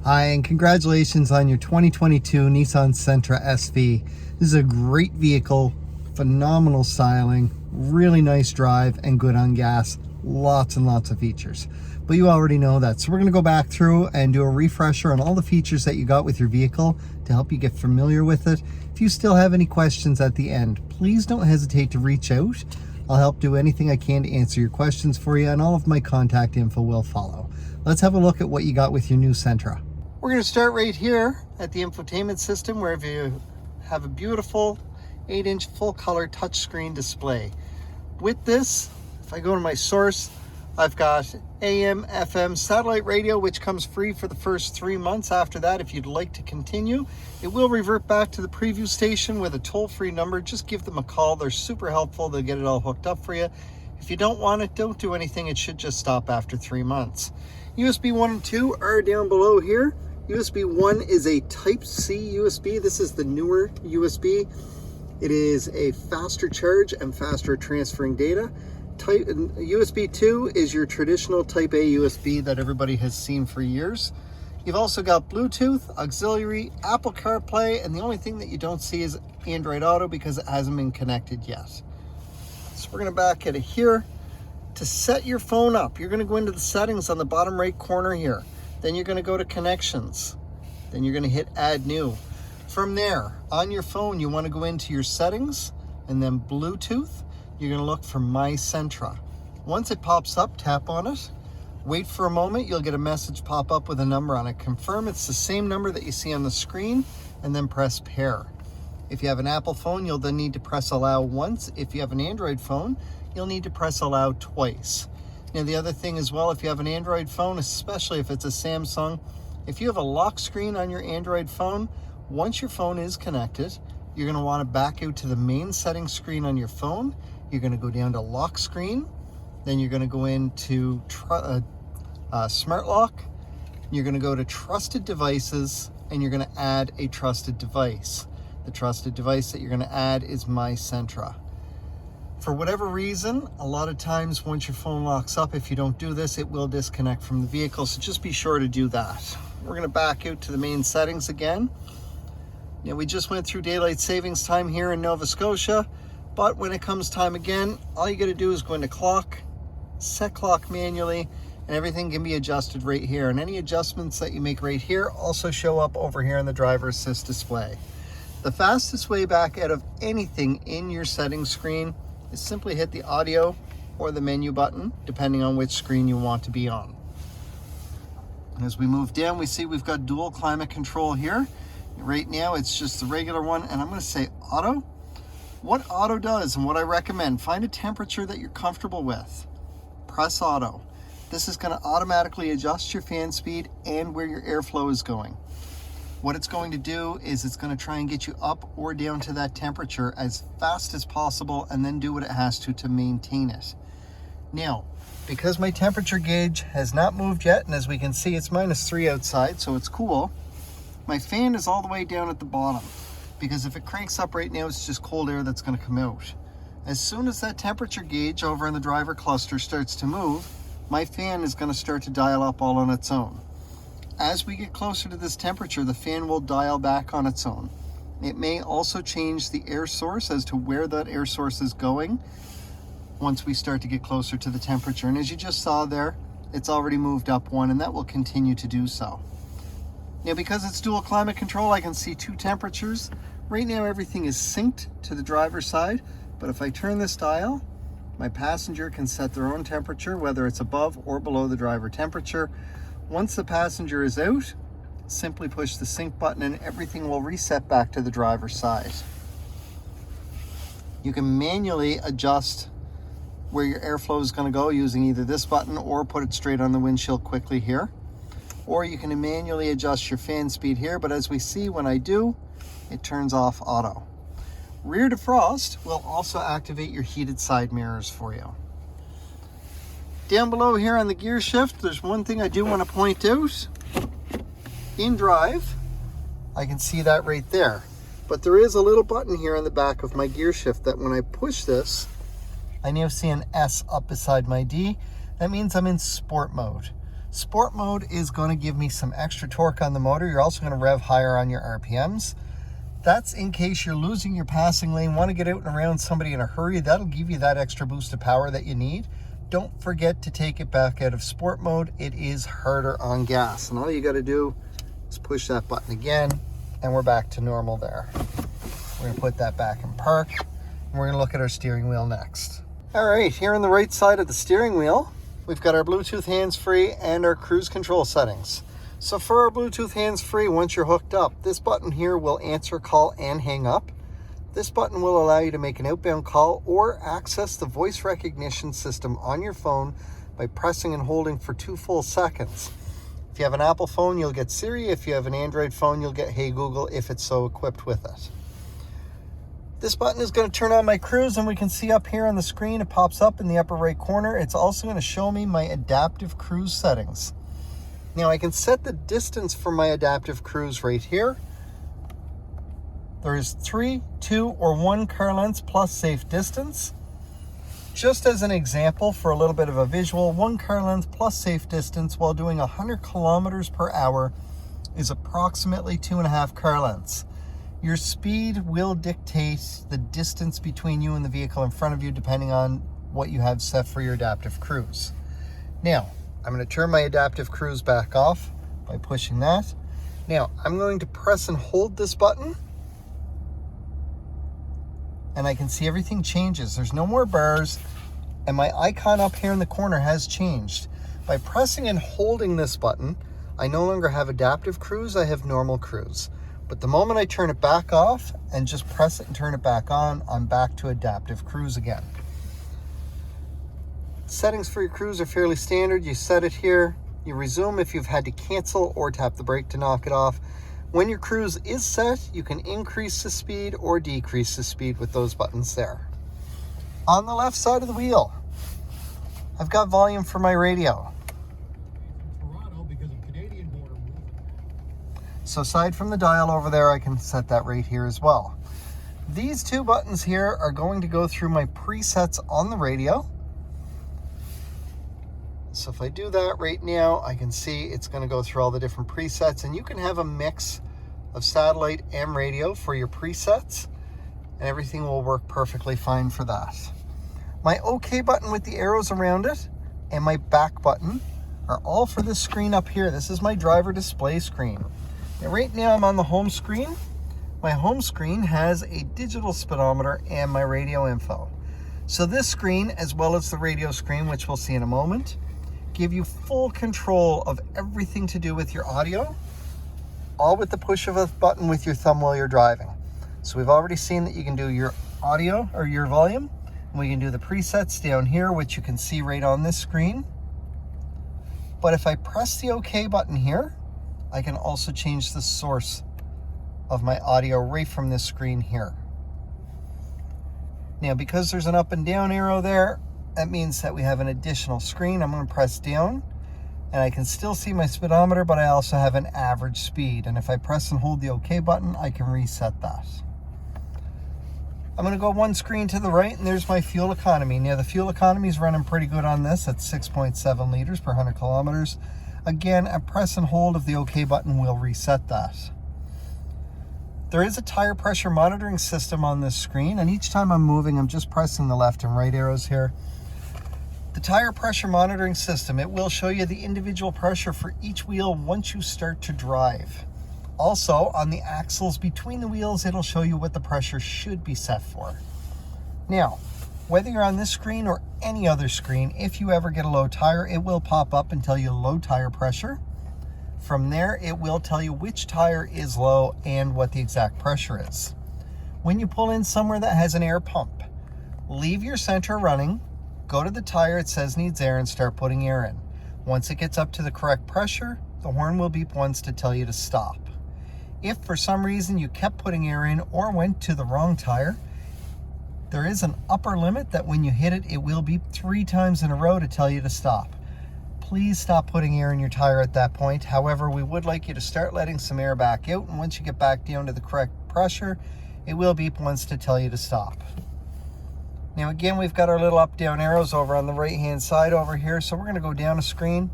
Hi, and congratulations on your 2022 Nissan Sentra SV. This is a great vehicle, phenomenal styling, really nice drive, and good on gas. Lots and lots of features. But you already know that. So we're going to go back through and do a refresher on all the features that you got with your vehicle to help you get familiar with it. If you still have any questions at the end, please don't hesitate to reach out. I'll help do anything I can to answer your questions for you, and all of my contact info will follow. Let's have a look at what you got with your new Sentra. We're going to start right here at the infotainment system, where you have a beautiful 8-inch full color touchscreen display. With this, if I go to my source, I've got AM, FM, satellite radio, which comes free for the first 3 months. After that, if you'd like to continue, it will revert back to the preview station with a toll-free number. Just give them a call. They're super helpful. They'll get it all hooked up for you. If you don't want it, don't do anything. It should just stop after 3 months. USB 1 and 2 are down below here. USB 1 is a Type-C USB. This is the newer USB. It is a faster charge and faster transferring data. USB 2 is your traditional Type A USB that everybody has seen for years. You've also got Bluetooth, auxiliary, Apple CarPlay, and the only thing that you don't see is Android Auto because it hasn't been connected yet. So we're going to back at it here. To set your phone up, you're going to go into the settings on the bottom right corner here. Then you're going to go to connections. Then you're going to hit add new. From there, on your phone, you want to go into your settings and then Bluetooth. You're going to look for My Sentra. Once it pops up, tap on it. Wait for a moment. You'll get a message pop up with a number on it. Confirm it's the same number that you see on the screen and then press pair. If you have an Apple phone, you'll then need to press allow once. If you have an Android phone, you'll need to press allow twice. Now, the other thing as well, if you have an Android phone, especially if it's a Samsung, if you have a lock screen on your Android phone, once your phone is connected, you're going to want to back out to the main settings screen on your phone. You're going to go down to lock screen. Then you're going to go into smart lock. You're going to go to trusted devices, and you're going to add a trusted device. The trusted device that you're going to add is My Sentra. For whatever reason, a lot of times once your phone locks up, if you don't do this, it will disconnect from the vehicle. So just be sure to do that. We're going to back out to the main settings again. Now, we just went through daylight savings time here in Nova Scotia, but when it comes time again, all you got to do is go into clock, set clock manually, and everything can be adjusted right here. And any adjustments that you make right here also show up over here in the driver assist display. The fastest way back out of anything in your settings screen is simply hit the audio or the menu button, depending on which screen you want to be on. As we move down, we see we've got dual climate control here. Right now, it's just the regular one, and I'm going to say auto. What auto does and what I recommend, find a temperature that you're comfortable with. Press auto. This is going to automatically adjust your fan speed and where your airflow is going. What it's going to do is it's going to try and get you up or down to that temperature as fast as possible, and then do what it has to maintain it. Now, because my temperature gauge has not moved yet, and as we can see, it's -3 outside, so it's cool, my fan is all the way down at the bottom, because if it cranks up right now, it's just cold air that's going to come out. As soon as that temperature gauge over in the driver cluster starts to move, my fan is going to start to dial up all on its own. As we get closer to this temperature, the fan will dial back on its own. It may also change the air source as to where that air source is going once we start to get closer to the temperature. And as you just saw there, it's already moved up 1, and that will continue to do so. Now, because it's dual climate control, I can see 2 temperatures. Right now, everything is synced to the driver's side, but if I turn this dial, my passenger can set their own temperature, whether it's above or below the driver temperature. Once the passenger is out, simply push the sync button and everything will reset back to the driver's side. You can manually adjust where your airflow is going to go using either this button or put it straight on the windshield quickly here. Or you can manually adjust your fan speed here, but as we see when I do, it turns off auto. Rear defrost will also activate your heated side mirrors for you. Down below here on the gear shift, there's one thing I do want to point out. In drive, I can see that right there. But there is a little button here on the back of my gear shift that when I push this, I now see an S up beside my D. That means I'm in sport mode. Sport mode is going to give me some extra torque on the motor. You're also going to rev higher on your RPMs. That's in case you're losing your passing lane, want to get out and around somebody in a hurry. That'll give you that extra boost of power that you need. Don't forget to take it back out of sport mode. It is harder on gas. And all you got to do is push that button again, and we're back to normal there. We're going to put that back in park, and we're going to look at our steering wheel next. All right, here on the right side of the steering wheel, we've got our Bluetooth hands-free and our cruise control settings. So for our Bluetooth hands-free, once you're hooked up, this button here will answer, call, and hang up. This button will allow you to make an outbound call or access the voice recognition system on your phone by pressing and holding for 2 full seconds. If you have an Apple phone, you'll get Siri. If you have an Android phone, you'll get Hey Google if it's so equipped with it. This button is going to turn on my cruise, and we can see up here on the screen, it pops up in the upper right corner. It's also going to show me my adaptive cruise settings. Now I can set the distance for my adaptive cruise right here. There's 3, 2, or 1 car lengths plus safe distance. Just as an example, for a little bit of a visual, 1 car length plus safe distance while doing 100 kilometers per hour is approximately 2.5 car lengths. Your speed will dictate the distance between you and the vehicle in front of you, depending on what you have set for your adaptive cruise. Now, I'm going to turn my adaptive cruise back off by pushing that. Now, I'm going to press and hold this button, and I can see everything changes. There's no more bars, and my icon up here in the corner has changed. By pressing and holding this button, I no longer have adaptive cruise, I have normal cruise. But the moment I turn it back off and just press it and turn it back on, I'm back to adaptive cruise again. Settings for your cruise are fairly standard. You set it here, you resume if you've had to cancel or tap the brake to knock it off. When your cruise is set, you can increase the speed or decrease the speed with those buttons there. On the left side of the wheel, I've got volume for my radio. So aside from the dial over there, I can set that right here as well. These 2 buttons here are going to go through my presets on the radio. So if I do that right now, I can see it's going to go through all the different presets, and you can have a mix of satellite and radio for your presets, and everything will work perfectly fine for that. My OK button with the arrows around it and my back button are all for this screen up here. This is my driver display screen. Now, right now I'm on the home screen. My home screen has a digital speedometer and my radio info. So this screen, as well as the radio screen, which we'll see in a moment, give you full control of everything to do with your audio, all with the push of a button with your thumb while you're driving. So we've already seen that you can do your audio or your volume, and we can do the presets down here, which you can see right on this screen. But if I press the OK button here, I can also change the source of my audio right from this screen here. Now, because there's an up and down arrow there, that means that we have an additional screen. I'm going to press down, and I can still see my speedometer, but I also have an average speed. And if I press and hold the OK button, I can reset that. I'm going to go 1 screen to the right, and there's my fuel economy. Now, the fuel economy is running pretty good on this at 6.7 liters per 100 kilometers. Again, a press and hold of the OK button will reset that. There is a tire pressure monitoring system on this screen, and each time I'm moving, I'm just pressing the left and right arrows here. The tire pressure monitoring system, it will show you the individual pressure for each wheel once you start to drive. Also, on the axles between the wheels, it'll show you what the pressure should be set for. Now, whether you're on this screen or any other screen, if you ever get a low tire, it will pop up and tell you low tire pressure. From there, it will tell you which tire is low and what the exact pressure is. When you pull in somewhere that has an air pump, leave your Sentra running, go to the tire it says needs air, and start putting air in. Once it gets up to the correct pressure, the horn will beep once to tell you to stop. If for some reason you kept putting air in or went to the wrong tire, there is an upper limit that when you hit it, it will beep 3 times in a row to tell you to stop. Please stop putting air in your tire at that point. However, we would like you to start letting some air back out, and once you get back down to the correct pressure, it will beep once to tell you to stop. Now again, we've got our little up-down arrows over on the right-hand side over here, so we're going to go down a screen.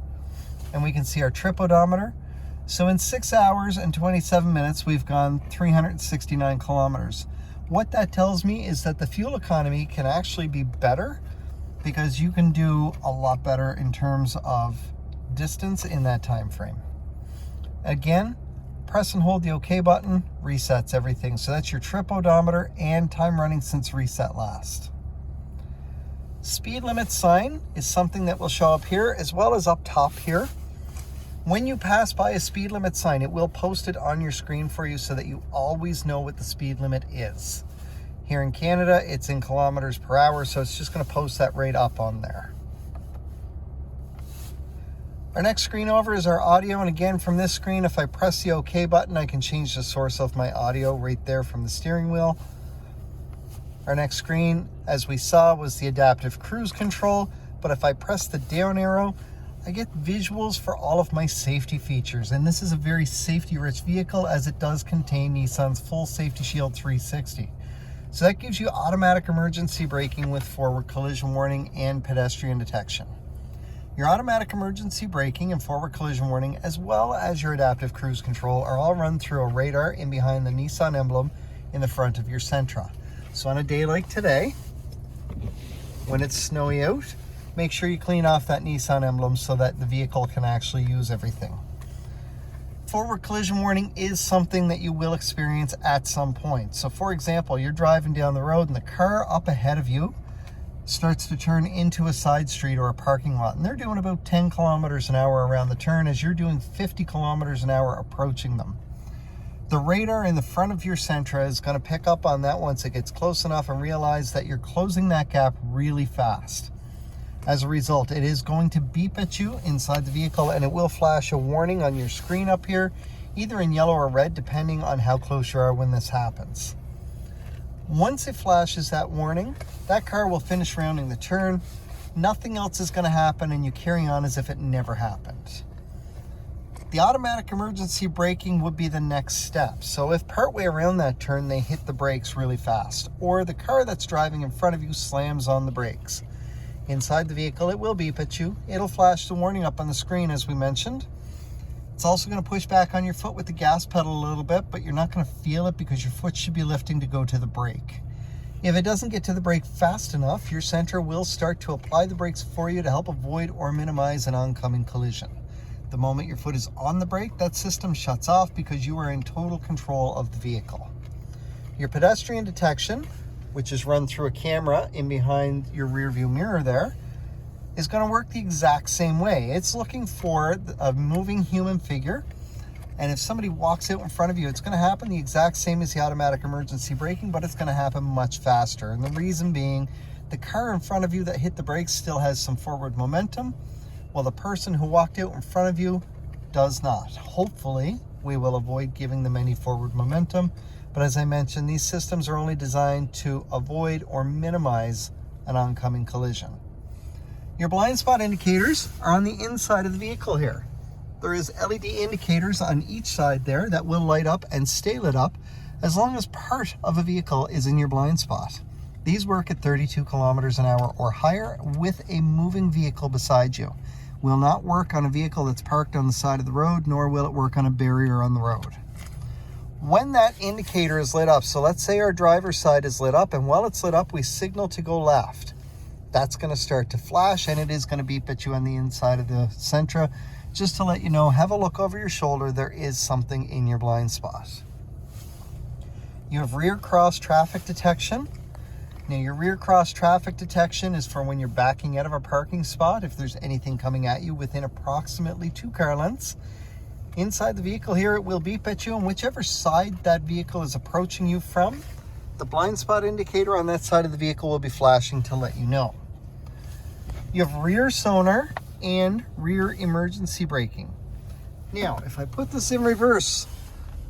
and we can see our trip odometer. So in 6 hours and 27 minutes, we've gone 369 kilometers. What that tells me is that the fuel economy can actually be better because you can do a lot better in terms of distance in that time frame. Again, press and hold the OK button, resets everything. So that's your trip odometer and time running since reset last. Speed limit sign is something that will show up here as well as up top here. When you pass by a speed limit sign, it will post it on your screen for you so that you always know what the speed limit is. Here in Canada, it's in kilometers per hour, so it's just going to post that right up on there. Our next screen over is our audio, and again, from this screen, if I press the OK button, I can change the source of my audio right there from the steering wheel. Our next screen, as we saw, was the adaptive cruise control, but if I press the down arrow, I get visuals for all of my safety features, and this is a very safety-rich vehicle as it does contain Nissan's full Safety Shield 360. So that gives you automatic emergency braking with forward collision warning and pedestrian detection. Your automatic emergency braking and forward collision warning, as well as your adaptive cruise control, are all run through a radar in behind the Nissan emblem in the front of your Sentra. So on a day like today, when it's snowy out, make sure you clean off that Nissan emblem so that the vehicle can actually use everything. Forward collision warning is something that you will experience at some point. So for example, you're driving down the road and the car up ahead of you starts to turn into a side street or a parking lot, and they're doing about 10 kilometers an hour around the turn as you're doing 50 kilometers an hour approaching them. The radar in the front of your Sentra is going to pick up on that once it gets close enough and realize that you're closing that gap really fast. As a result, it is going to beep at you inside the vehicle, and it will flash a warning on your screen up here, either in yellow or red, depending on how close you are when this happens. Once it flashes that warning, that car will finish rounding the turn. Nothing else is going to happen, and you carry on as if it never happened. The automatic emergency braking would be the next step. So if partway around that turn they hit the brakes really fast, or the car that's driving in front of you slams on the brakes, inside the vehicle, it will beep at you. It'll flash the warning up on the screen, as we mentioned. It's also going to push back on your foot with the gas pedal a little bit, but you're not going to feel it because your foot should be lifting to go to the brake. If it doesn't get to the brake fast enough, your Sentra will start to apply the brakes for you to help avoid or minimize an oncoming collision. The moment your foot is on the brake, that system shuts off because you are in total control of the vehicle. Your pedestrian detection, which is run through a camera in behind your rear view mirror there, is going to work the exact same way. It's looking for a moving human figure, and if somebody walks out in front of you, it's going to happen the exact same as the automatic emergency braking, but it's going to happen much faster. And the reason being, the car in front of you that hit the brakes still has some forward momentum, while the person who walked out in front of you does not. Hopefully, we will avoid giving them any forward momentum. But as I mentioned, these systems are only designed to avoid or minimize an oncoming collision. Your blind spot indicators are on the inside of the vehicle here. There is LED indicators on each side there that will light up and stay lit up as long as part of a vehicle is in your blind spot. These work at 32 kilometers an hour or higher with a moving vehicle beside you. Will not work on a vehicle that's parked on the side of the road, nor will it work on a barrier on the road. When that indicator is lit up, so let's say our driver's side is lit up, and while it's lit up, we signal to go left. That's going to start to flash, and it is going to beep at you on the inside of the Sentra. Just to let you know, have a look over your shoulder. There is something in your blind spot. You have rear cross traffic detection. Now, your rear cross traffic detection is for when you're backing out of a parking spot, if there's anything coming at you within approximately 2 car lengths. Inside the vehicle here, it will beep at you, and whichever side that vehicle is approaching you from, the blind spot indicator on that side of the vehicle will be flashing to let you know. You have rear sonar and rear emergency braking. Now, if I put this in reverse,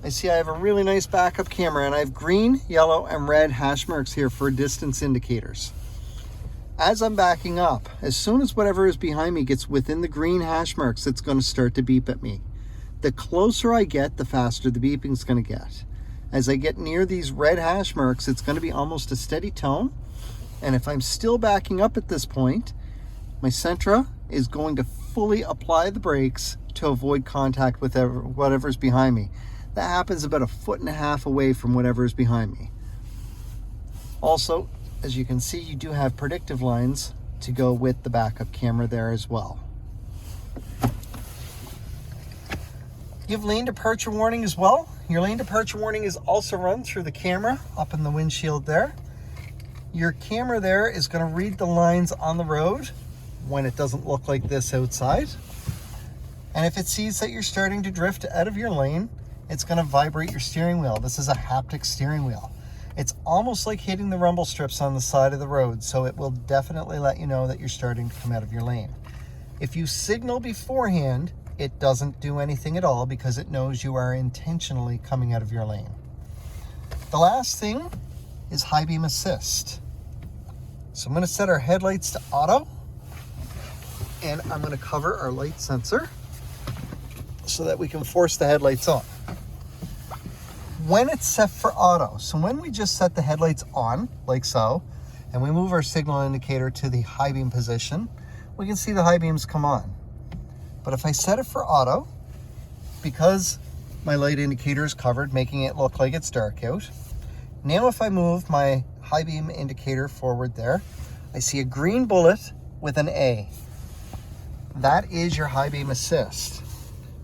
I see I have a really nice backup camera, and I have green, yellow, and red hash marks here for distance indicators. As I'm backing up, as soon as whatever is behind me gets within the green hash marks, it's going to start to beep at me. The closer I get, the faster the beeping is going to get. As I get near these red hash marks, it's going to be almost a steady tone. And if I'm still backing up at this point, my Sentra is going to fully apply the brakes to avoid contact with whatever's behind me. That happens about 1.5 feet away from whatever is behind me. Also, as you can see, you do have predictive lines to go with the backup camera there as well. You have lane departure warning as well. Your lane departure warning is also run through the camera up in the windshield there. Your camera there is going to read the lines on the road when it doesn't look like this outside. And if it sees that you're starting to drift out of your lane, it's going to vibrate your steering wheel. This is a haptic steering wheel. It's almost like hitting the rumble strips on the side of the road, so it will definitely let you know that you're starting to come out of your lane. If you signal beforehand, it doesn't do anything at all because it knows you are intentionally coming out of your lane. The last thing is high beam assist. So I'm going to set our headlights to auto, and I'm going to cover our light sensor so that we can force the headlights on. When it's set for auto, so when we just set the headlights on, like so, and we move our signal indicator to the high beam position, we can see the high beams come on. But if I set it for auto, because my light indicator is covered, making it look like it's dark out, now if I move my high beam indicator forward there, I see a green bullet with an A. That is your high beam assist.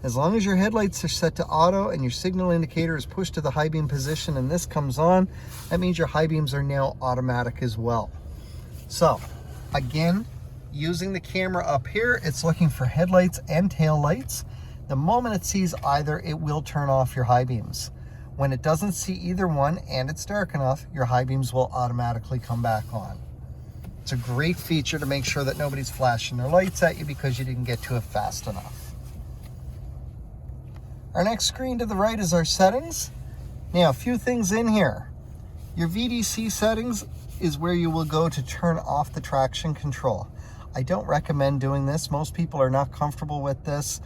As long as your headlights are set to auto and your signal indicator is pushed to the high beam position and this comes on, that means your high beams are now automatic as well. So again, using the camera up here, it's looking for headlights and tail lights. The moment it sees either, it will turn off your high beams. When it doesn't see either one and it's dark enough, your high beams will automatically come back on. It's a great feature to make sure that nobody's flashing their lights at you because you didn't get to it fast enough. Our next screen to the right is our settings. Now, a few things in here. Your VDC settings is where you will go to turn off the traction control. I don't recommend doing this. Most people are not comfortable with this.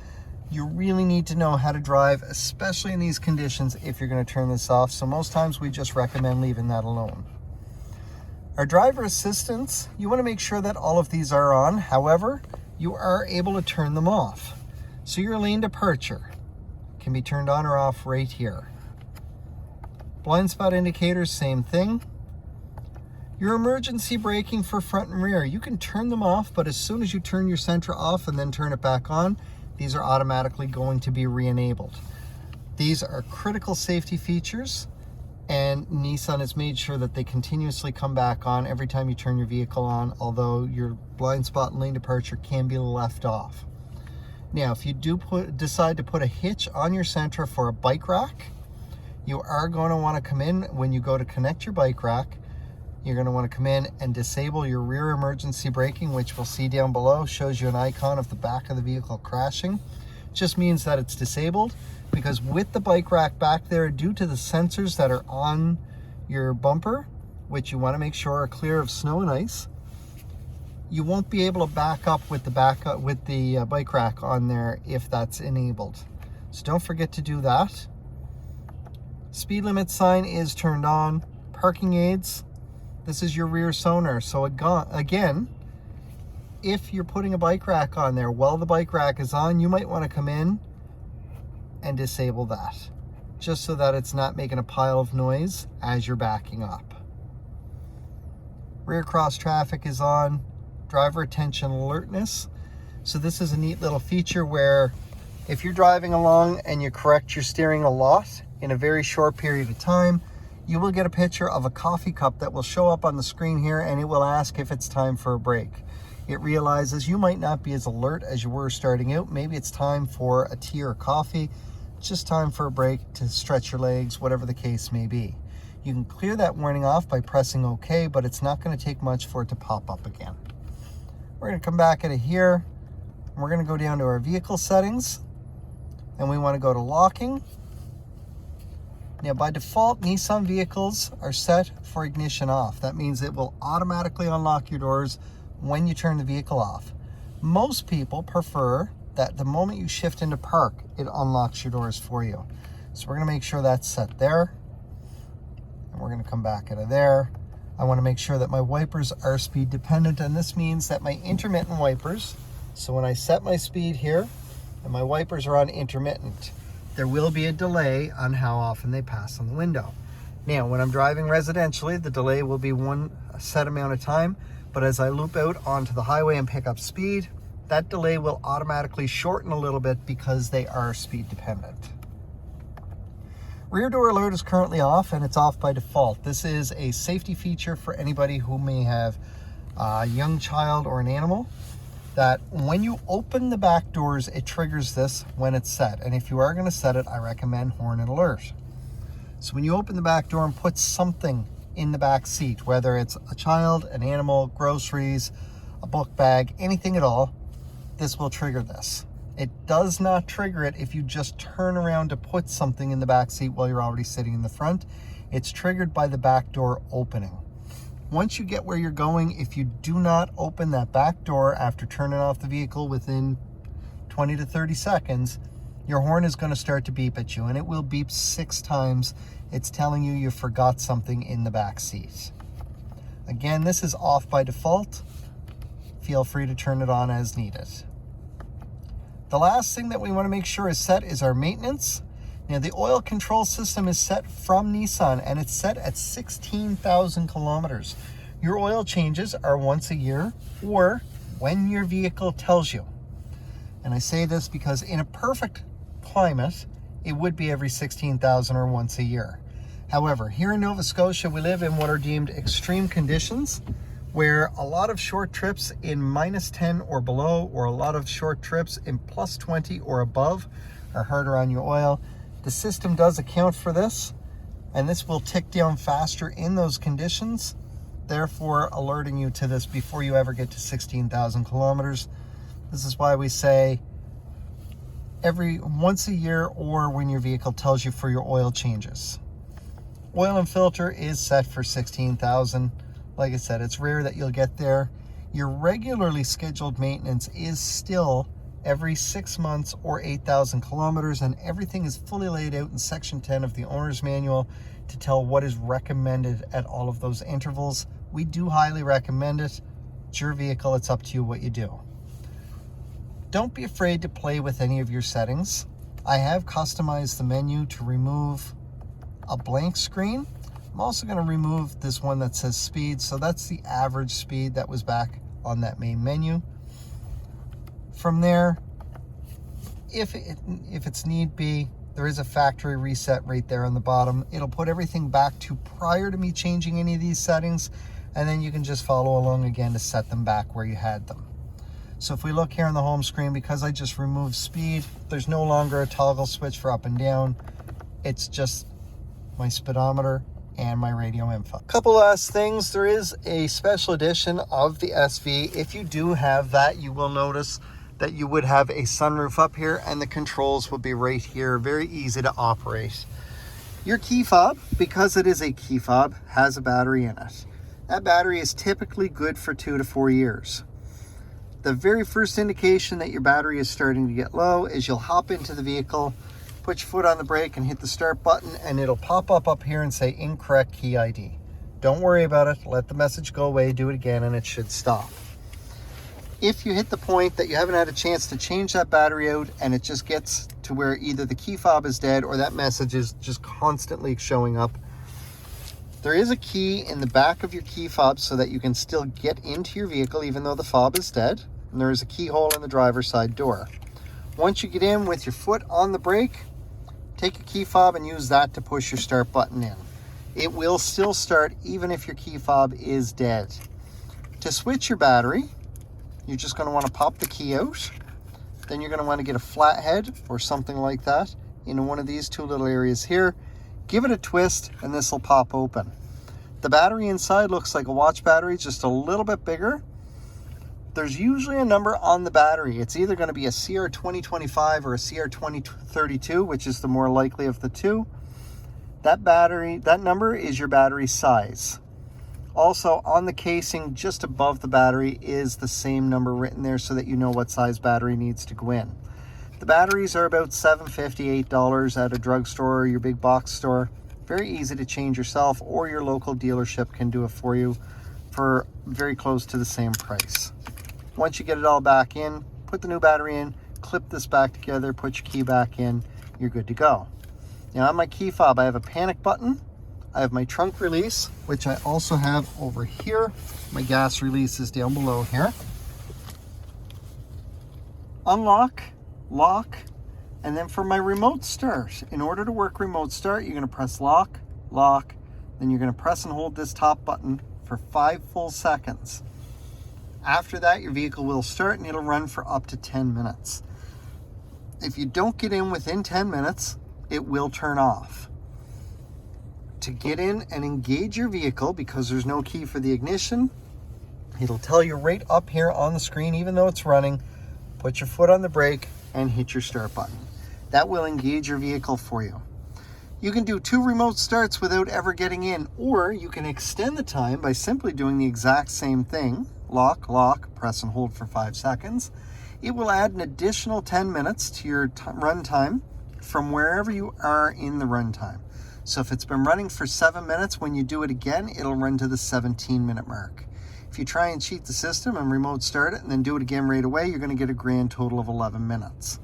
You really need to know how to drive, especially in these conditions, if you're going to turn this off. So most times we just recommend leaving that alone. Our driver assistance, you want to make sure that all of these are on. However, you are able to turn them off. So your lane departure can be turned on or off right here. Blind spot indicators, same thing. Your emergency braking for front and rear, you can turn them off, but as soon as you turn your Sentra off and then turn it back on, these are automatically going to be re-enabled. These are critical safety features, and Nissan has made sure that they continuously come back on every time you turn your vehicle on, although your blind spot and lane departure can be left off. Now, if you do decide to put a hitch on your Sentra for a bike rack, you are going to want to come in when you go to connect your bike rack. You're going to want to come in and disable your rear emergency braking, which we'll see down below, shows you an icon of the back of the vehicle crashing. Just means that it's disabled, because with the bike rack back there, due to the sensors that are on your bumper, which you want to make sure are clear of snow and ice, you won't be able to back up with the bike rack on there if that's enabled. So don't forget to do that. Speed limit sign is turned on. Parking aids, this is your rear sonar. So again, if you're putting a bike rack on there while the bike rack is on, you might want to come in and disable that, just so that it's not making a pile of noise as you're backing up. Rear cross traffic is on. Driver attention alertness. So this is a neat little feature where if you're driving along and you correct your steering a lot in a very short period of time, you will get a picture of a coffee cup that will show up on the screen here, and it will ask if it's time for a break. It realizes you might not be as alert as you were starting out. Maybe it's time for a tea or coffee. It's just time for a break to stretch your legs, whatever the case may be. You can clear that warning off by pressing OK, but it's not going to take much for it to pop up again. We're going to come back into here, and we're going to go down to our vehicle settings, and we want to go to locking. Now, by default, Nissan vehicles are set for ignition off. That means it will automatically unlock your doors when you turn the vehicle off. Most people prefer that the moment you shift into park, it unlocks your doors for you. So we're going to make sure that's set there, and we're going to come back out of there. I want to make sure that my wipers are speed dependent, and this means that my intermittent wipers So when I set my speed here and my wipers are on intermittent, there will be a delay on how often they pass on the window. Now, when I'm driving residentially, the delay will be one set amount of time, but as I loop out onto the highway and pick up speed, that delay will automatically shorten a little bit because they are speed dependent. Rear door alert is currently off, and it's off by default. This is a safety feature for anybody who may have a young child or an animal, that when you open the back doors, it triggers this when it's set. And if you are going to set it, I recommend horn and alert. So when you open the back door and put something in the back seat, whether it's a child, an animal, groceries, a book bag, anything at all, this will trigger this. It does not trigger it if you just turn around to put something in the back seat while you're already sitting in the front. It's triggered by the back door opening. Once you get where you're going, if you do not open that back door after turning off the vehicle within 20 to 30 seconds, your horn is going to start to beep at you, and it will beep 6 times. It's telling you forgot something in the back seat. Again, this is off by default. Feel free to turn it on as needed. The last thing that we want to make sure is set is our maintenance. Now, the oil control system is set from Nissan, and it's set at 16,000 kilometers. Your oil changes are once a year or when your vehicle tells you. And I say this because in a perfect climate, it would be every 16,000 or once a year. However, here in Nova Scotia, we live in what are deemed extreme conditions, where a lot of short trips in -10 or below, or a lot of short trips in +20 or above are harder on your oil. The system does account for this, and this will tick down faster in those conditions, therefore alerting you to this before you ever get to 16,000 kilometers. This is why we say every once a year or when your vehicle tells you for your oil changes. Oil and filter is set for 16,000. Like I said, it's rare that you'll get there. Your regularly scheduled maintenance is still every 6 months or 8,000 kilometers, and everything is fully laid out in section 10 of the owner's manual to tell what is recommended at all of those intervals. We do highly recommend it. It's your vehicle, it's up to you what you do. Don't be afraid to play with any of your settings. I have customized the menu to remove a blank screen. I'm also going to remove this one that says speed, so that's the average speed that was back on that main menu. From there, if it's need be, there is a factory reset right there on the bottom. It'll put everything back to prior to me changing any of these settings, and then you can just follow along again to set them back where you had them. So if we look here on the home screen, because I just removed speed, there's no longer a toggle switch for up and down. It's just my speedometer and my radio info. Couple last things. There is a special edition of the SV. If you do have that, you will notice that you would have a sunroof up here, and the controls will be right here. Very easy to operate. Your key fob, because it is a key fob, has a battery in it. That battery is typically good for 2 to 4 years. The very first indication that your battery is starting to get low is you'll hop into the vehicle, put your foot on the brake and hit the start button, and it'll pop up here and say incorrect key ID. Don't worry about it. Let the message go away, do it again, and it should stop. If you hit the point that you haven't had a chance to change that battery out and it just gets to where either the key fob is dead or that message is just constantly showing up, there is a key in the back of your key fob so that you can still get into your vehicle even though the fob is dead. And there is a keyhole in the driver's side door. Once you get in with your foot on the brake, take your key fob and use that to push your start button in. It will still start even if your key fob is dead. To switch your battery, you're just going to want to pop the key out. Then you're going to want to get a flathead or something like that into one of these 2 little areas here. Give it a twist and this will pop open. The battery inside looks like a watch battery, just a little bit bigger. There's usually a number on the battery. It's either going to be a CR2025 or a CR2032, which is the more likely of the two. That number is your battery size. Also, on the casing just above the battery is the same number written there so that you know what size battery needs to go in. The batteries are about $7.50, $8 at a drugstore or your big box store. Very easy to change yourself, or your local dealership can do it for you for very close to the same price. Once you get it all back in, put the new battery in, clip this back together, put your key back in, you're good to go. Now on my key fob, I have a panic button. I have my trunk release, which I also have over here. My gas release is down below here. Unlock, lock, and then for my remote start, in order to work remote start, you're gonna press lock, lock, then you're gonna press and hold this top button for 5 full seconds. After that, your vehicle will start and it'll run for up to 10 minutes. If you don't get in within 10 minutes, it will turn off. To get in and engage your vehicle, because there's no key for the ignition, it'll tell you right up here on the screen, even though it's running, put your foot on the brake and hit your start button. That will engage your vehicle for you. You can do 2 remote starts without ever getting in, or you can extend the time by simply doing the exact same thing. Lock, lock, press and hold for 5 seconds. It will add an additional 10 minutes to your run time from wherever you are in the run time. So if it's been running for 7 minutes, when you do it again, it'll run to the 17-minute mark. If you try and cheat the system and remote start it and then do it again right away, you're gonna get a grand total of 11 minutes.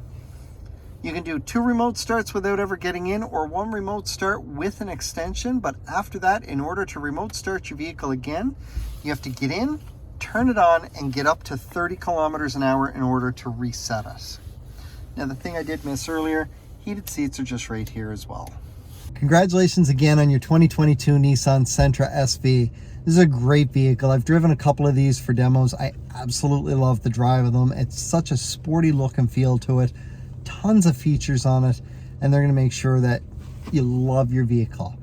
You can do 2 remote starts without ever getting in, or 1 remote start with an extension, but after that, in order to remote start your vehicle again, you have to get in, turn it on, and get up to 30 kilometers an hour in order to reset it. Now the thing I did miss earlier, heated seats are just right here as well. Congratulations again on your 2022 Nissan Sentra SV. This is a great vehicle. I've driven a couple of these for demos. I absolutely love the drive of them. It's such a sporty look and feel to it. Tons of features on it, and they're going to make sure that you love your vehicle.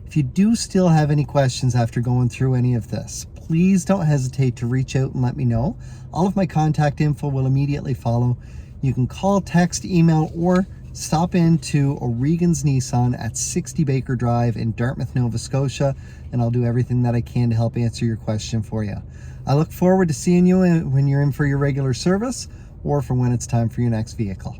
If you do still have any questions after going through any of this, please don't hesitate to reach out and let me know. All of my contact info will immediately follow. You can call, text, email, or stop into O'Regan's Nissan at 60 Baker Drive in Dartmouth, Nova Scotia, and I'll do everything that I can to help answer your question for you. I look forward to seeing you when you're in for your regular service or for when it's time for your next vehicle.